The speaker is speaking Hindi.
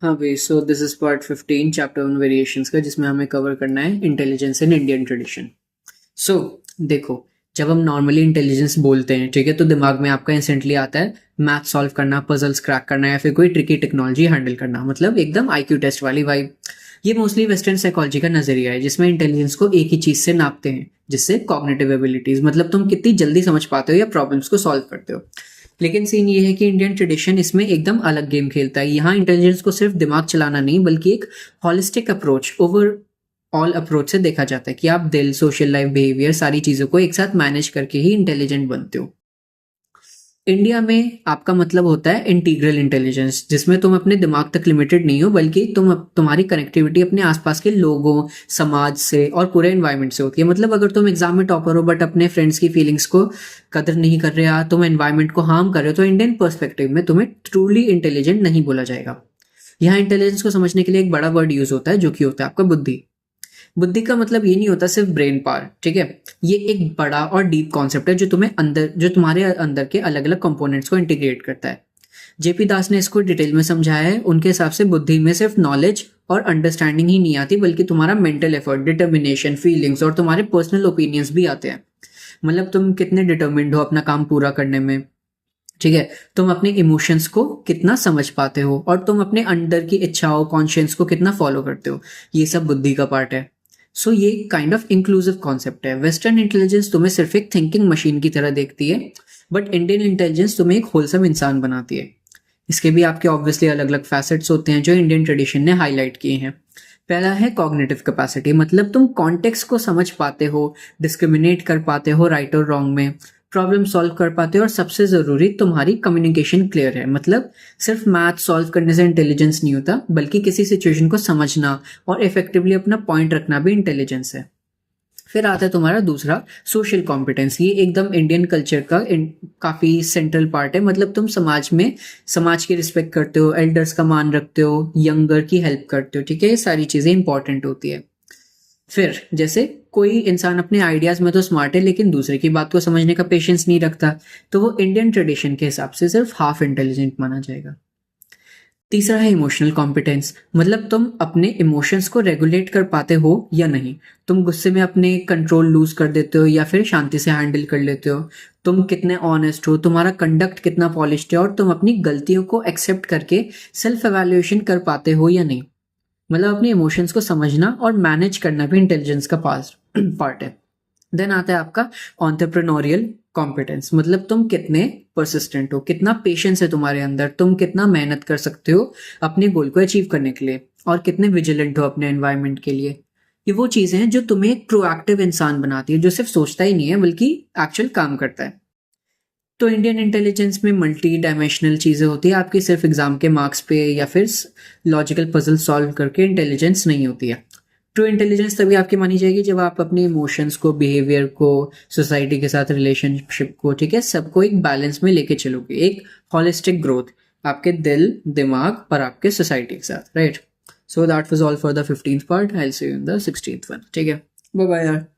हाँ भाई, so this is part 15 chapter 1 variations का, जिसमें हमें कवर करना है इंटेलिजेंस इन इंडियन ट्रेडिशन। सो देखो, जब हम नॉर्मली इंटेलिजेंस बोलते हैं, ठीक है, तो दिमाग में आपका इंस्टेंटली आता है मैथ सॉल्व करना, पजल्स क्रैक करना, या फिर कोई ट्रिकी टेक्नोलॉजी हैंडल करना, मतलब एकदम आईक्यू टेस्ट वाली वाइब। ये मोस्टली वेस्टर्न साइकोलॉजी का नजरिया है, जिसमें इंटेलिजेंस को एक ही चीज से नापते हैं, जिससे कॉग्निटिव एबिलिटीज, मतलब तुम कितनी जल्दी समझ पाते हो या प्रॉब्लम्स को सॉल्व करते हो। लेकिन सीन ये है कि इंडियन ट्रेडिशन इसमें एकदम अलग गेम खेलता है। यहाँ इंटेलिजेंस को सिर्फ दिमाग चलाना नहीं, बल्कि एक holistic approach, over all approach से देखा जाता है कि आप दिल, सोशल लाइफ, बिहेवियर, सारी चीजों को एक साथ मैनेज करके ही इंटेलिजेंट बनते हो। इंडिया में आपका मतलब होता है इंटीग्रल इंटेलिजेंस, जिसमें तुम अपने दिमाग तक लिमिटेड नहीं हो, बल्कि तुम्हारी कनेक्टिविटी अपने आसपास के लोगों, समाज से और पूरे एनवायरनमेंट से होती है। मतलब अगर तुम एग्जाम में टॉपर हो बट अपने फ्रेंड्स की फीलिंग्स को कदर नहीं कर रहे हो, तुम एनवायरनमेंट को हार्म कर रहे हो, तो इंडियन पर्सपेक्टिव में तुम्हें ट्रूली इंटेलिजेंट नहीं बोला जाएगा। यहाँ इंटेलिजेंस को समझने के लिए एक बड़ा वर्ड यूज होता है, जो कि होता है आपका बुद्धि। बुद्धि का मतलब ये नहीं होता सिर्फ ब्रेन पावर, ठीक है। ये एक बड़ा और डीप कॉन्सेप्ट है, जो तुम्हारे अंदर के अलग अलग कंपोनेंट्स को इंटीग्रेट करता है। जेपी दास ने इसको डिटेल में समझाया है। उनके हिसाब से बुद्धि में सिर्फ नॉलेज और अंडरस्टैंडिंग ही नहीं आती, बल्कि तुम्हारा मेंटल एफर्ट, डिटर्मिनेशन, फीलिंग्स और तुम्हारे पर्सनल ओपिनियंस भी आते हैं। मतलब तुम कितने डिटर्मिन्ड हो अपना काम पूरा करने में, ठीक है। तुम अपने इमोशंस को कितना समझ पाते हो, और तुम अपने अंदर की इच्छाओं, कॉन्शियंस को कितना फॉलो करते हो, ये सब बुद्धि का पार्ट है। सो ये काइंड ऑफ इंक्लूसिव कॉन्सेप्ट है। वेस्टर्न इंटेलिजेंस तुम्हें सिर्फ एक थिंकिंग मशीन की तरह देखती है, बट इंडियन इंटेलिजेंस तुम्हें एक होलसम इंसान बनाती है। इसके भी आपके ऑब्वियसली अलग अलग फैसेट्स होते हैं, जो इंडियन ट्रेडिशन ने हाईलाइट किए हैं। पहला है कॉग्निटिव कैपेसिटी, मतलब तुम कॉन्टेक्स्ट को समझ पाते हो, डिस्क्रिमिनेट कर पाते हो राइट और रॉन्ग में, प्रॉब्लम सॉल्व कर पाते हो, और सबसे जरूरी तुम्हारी कम्युनिकेशन क्लियर है। मतलब सिर्फ मैथ सॉल्व करने से इंटेलिजेंस नहीं होता, बल्कि किसी सिचुएशन को समझना और इफेक्टिवली अपना पॉइंट रखना भी इंटेलिजेंस है। फिर आता है तुम्हारा दूसरा, सोशल कॉम्पिटेंस। ये एकदम इंडियन कल्चर का काफी सेंट्रल पार्ट है। मतलब तुम समाज की रिस्पेक्ट करते हो, एल्डर्स का मान रखते हो, यंगर की हेल्प करते हो, ठीक है। ये सारी चीजें इंपॉर्टेंट होती है। फिर जैसे कोई इंसान अपने आइडियाज में तो स्मार्ट है, लेकिन दूसरे की बात को समझने का पेशेंस नहीं रखता, तो वो इंडियन ट्रेडिशन के हिसाब से सिर्फ हाफ इंटेलिजेंट माना जाएगा। तीसरा है इमोशनल कॉम्पिटेंस, मतलब तुम अपने इमोशंस को रेगुलेट कर पाते हो या नहीं। तुम गुस्से में अपने कंट्रोल लूज कर देते हो, या फिर शांति से हैंडल कर लेते हो। तुम कितने ऑनेस्ट हो, तुम्हारा कंडक्ट कितना पॉलिश्ड है, और तुम अपनी गलतियों को एक्सेप्ट करके सेल्फ एवेल्युएशन कर पाते हो या नहीं। मतलब अपने इमोशंस को समझना और मैनेज करना भी इंटेलिजेंस का पार्ट है। देन आता है आपका ऑन्टरप्रेन्योरियल कॉम्पिटेंस, मतलब तुम कितने परसिस्टेंट हो, कितना पेशेंस है तुम्हारे अंदर, तुम कितना मेहनत कर सकते हो अपने गोल को अचीव करने के लिए, और कितने विजिलेंट हो अपने एनवायरनमेंट के लिए। ये वो चीजें हैं जो तुम्हें एक प्रोएक्टिव इंसान बनाती है, जो सिर्फ सोचता ही नहीं है बल्कि एक्चुअल काम करता है। तो इंडियन इंटेलिजेंस में मल्टी डायमेंशनल चीज़ें होती है, आपकी सिर्फ एग्जाम के मार्क्स पे या फिर लॉजिकल पजल सॉल्व करके इंटेलिजेंस नहीं होती है। ट्रू इंटेलिजेंस तभी आपकी मानी जाएगी जब आप अपने इमोशंस को, बिहेवियर को, सोसाइटी के साथ रिलेशनशिप को, ठीक है, सबको एक बैलेंस में लेके चलोगे। एक हॉलिस्टिक ग्रोथ आपके दिल, दिमाग और आपके सोसाइटी के साथ, right. So that was all for the 15th part. I will see you in the 16th one. ठीक है, बाय बाय यार।